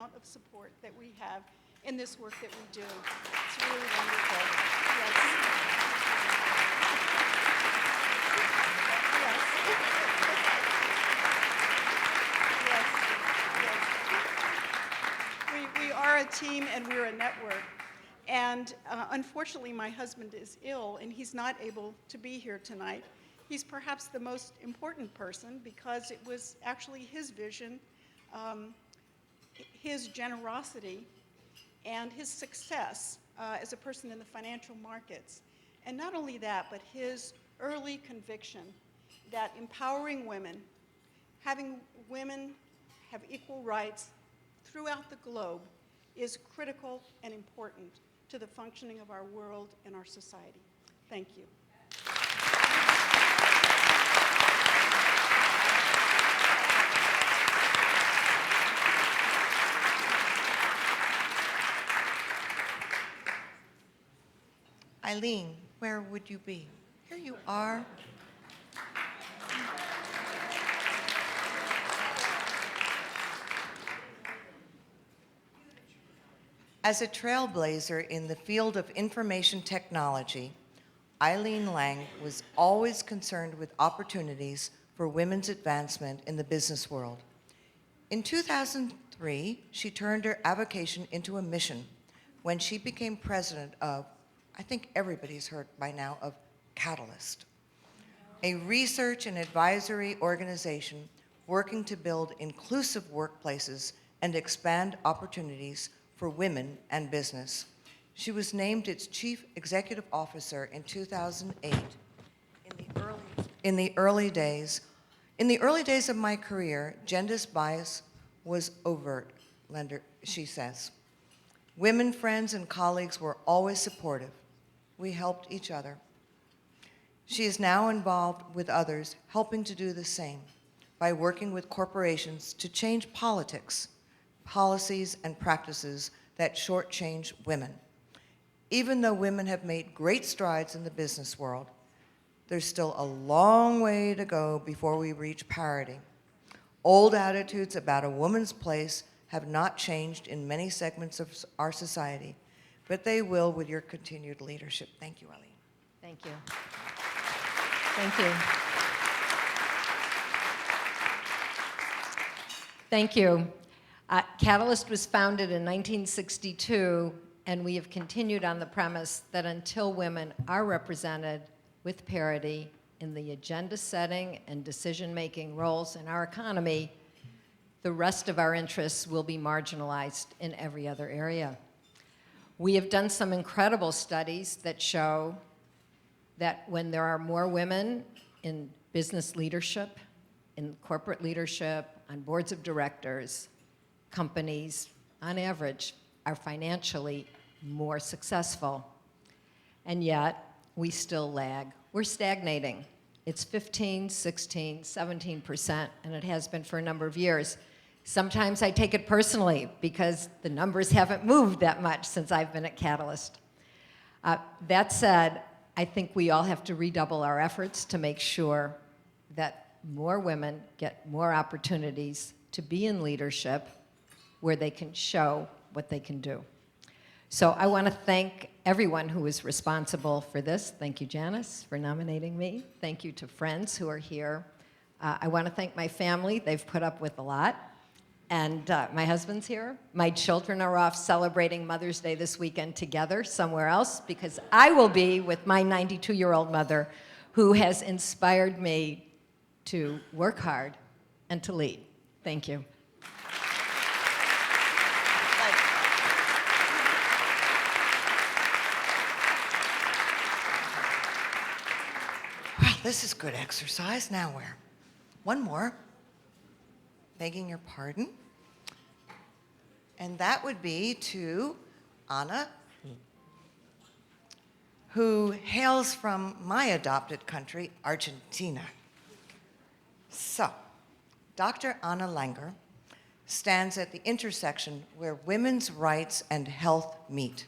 of support that we have in this work that we do. It's really wonderful. Yes. Yes. We are a team and we're a network. And unfortunately, my husband is ill and he's not able to be here tonight. He's perhaps the most important person because it was actually his vision, his generosity, and his success as a person in the financial markets. And not only that, but his early conviction that empowering women, having women have equal rights throughout the globe is critical and important to the functioning of our world and our society. Thank you. Eileen, where would you be? Here you are. As a trailblazer in the field of information technology, Eileen Lang was always concerned with opportunities for women's advancement in the business world. In 2003, she turned her avocation into a mission when she became president of, I think everybody's heard by now of Catalyst, a research and advisory organization working to build inclusive workplaces and expand opportunities for women and business. She was named its chief executive officer in 2008. In the early days of my career, gender bias was overt, she says. Women friends and colleagues were always supportive. We helped each other. She is now involved with others, helping to do the same by working with corporations to change politics, policies, and practices that shortchange women. Even though women have made great strides in the business world, there's still a long way to go before we reach parity. Old attitudes about a woman's place have not changed in many segments of our society, but they will with your continued leadership. Thank you, Eileen. Thank you. Thank you. Thank you. Catalyst was founded in 1962, and we have continued on the premise that until women are represented with parity in the agenda setting and decision-making roles in our economy, the rest of our interests will be marginalized in every other area. We have done some incredible studies that show that when there are more women in business leadership, in corporate leadership, on boards of directors, companies, on average, are financially more successful. And yet, we still lag. We're stagnating. It's 15, 16, 17%, and it has been for a number of years. Sometimes I take it personally because the numbers haven't moved that much since I've been at Catalyst. That said, I think we all have to redouble our efforts to make sure that more women get more opportunities to be in leadership where they can show what they can do. So I want to thank everyone who is responsible for this. Thank you, Janice, for nominating me. Thank you to friends who are here. I want to thank my family. They've put up with a lot. And my husband's here. My children are off celebrating Mother's Day this weekend together somewhere else because I will be with my 92-year-old mother who has inspired me to work hard and to lead. Thank you. Well, this is good exercise. Now where? One more. Begging your pardon. And that would be to Anna, who hails from my adopted country, Argentina. So, Dr. Anna Langer stands at the intersection where women's rights and health meet.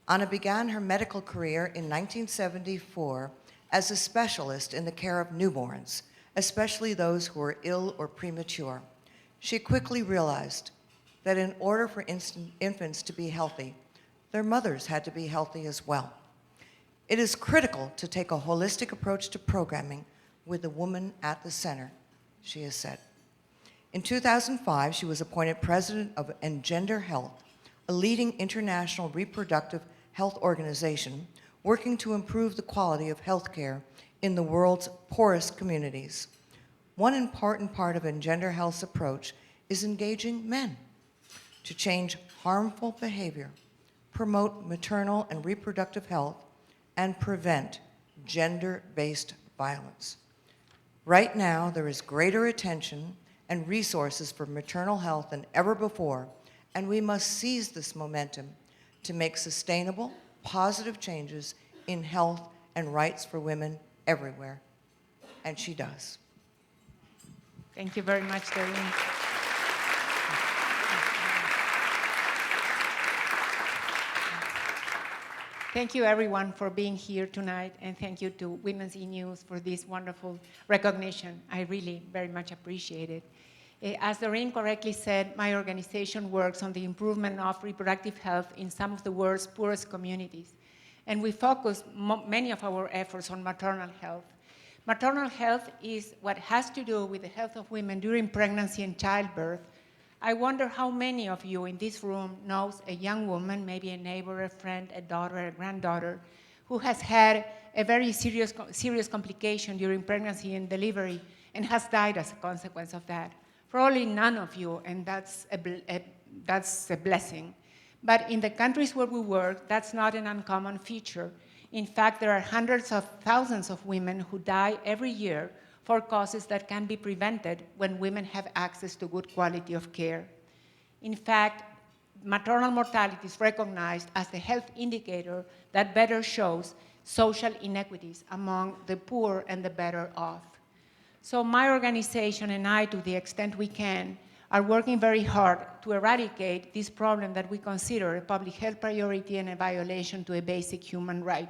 Anna began her medical career in 1974 as a specialist in the care of newborns, especially those who were ill or premature. She quickly realized that in order for infants to be healthy, their mothers had to be healthy as well. It is critical to take a holistic approach to programming with the woman at the center, she has said. In 2005, she was appointed president of Engender Health, a leading international reproductive health organization working to improve the quality of health care in the world's poorest communities. One important part of Engender Health's approach is engaging men to change harmful behavior, promote maternal and reproductive health, and prevent gender-based violence. Right now, there is greater attention and resources for maternal health than ever before, and we must seize this momentum to make sustainable, positive changes in health and rights for women everywhere. And she does. Thank you very much, Doreen. Thank you, everyone, for being here tonight, and thank you to Women's E-News for this wonderful recognition. I really very much appreciate it. As Doreen correctly said, my organization works on the improvement of reproductive health in some of the world's poorest communities, and we focus many of our efforts on maternal health. Maternal health is what has to do with the health of women during pregnancy and childbirth. I wonder how many of you in this room knows a young woman, maybe a neighbor, a friend, a daughter, a granddaughter, who has had a very serious complication during pregnancy and delivery and has died as a consequence of that. Probably none of you, and that's a blessing. But in the countries where we work, that's not an uncommon feature. In fact, there are hundreds of thousands of women who die every year for causes that can be prevented when women have access to good quality of care. In fact, maternal mortality is recognized as the health indicator that better shows social inequities among the poor and the better off. So my organization and I, to the extent we can, are working very hard to eradicate this problem that we consider a public health priority and a violation to a basic human right.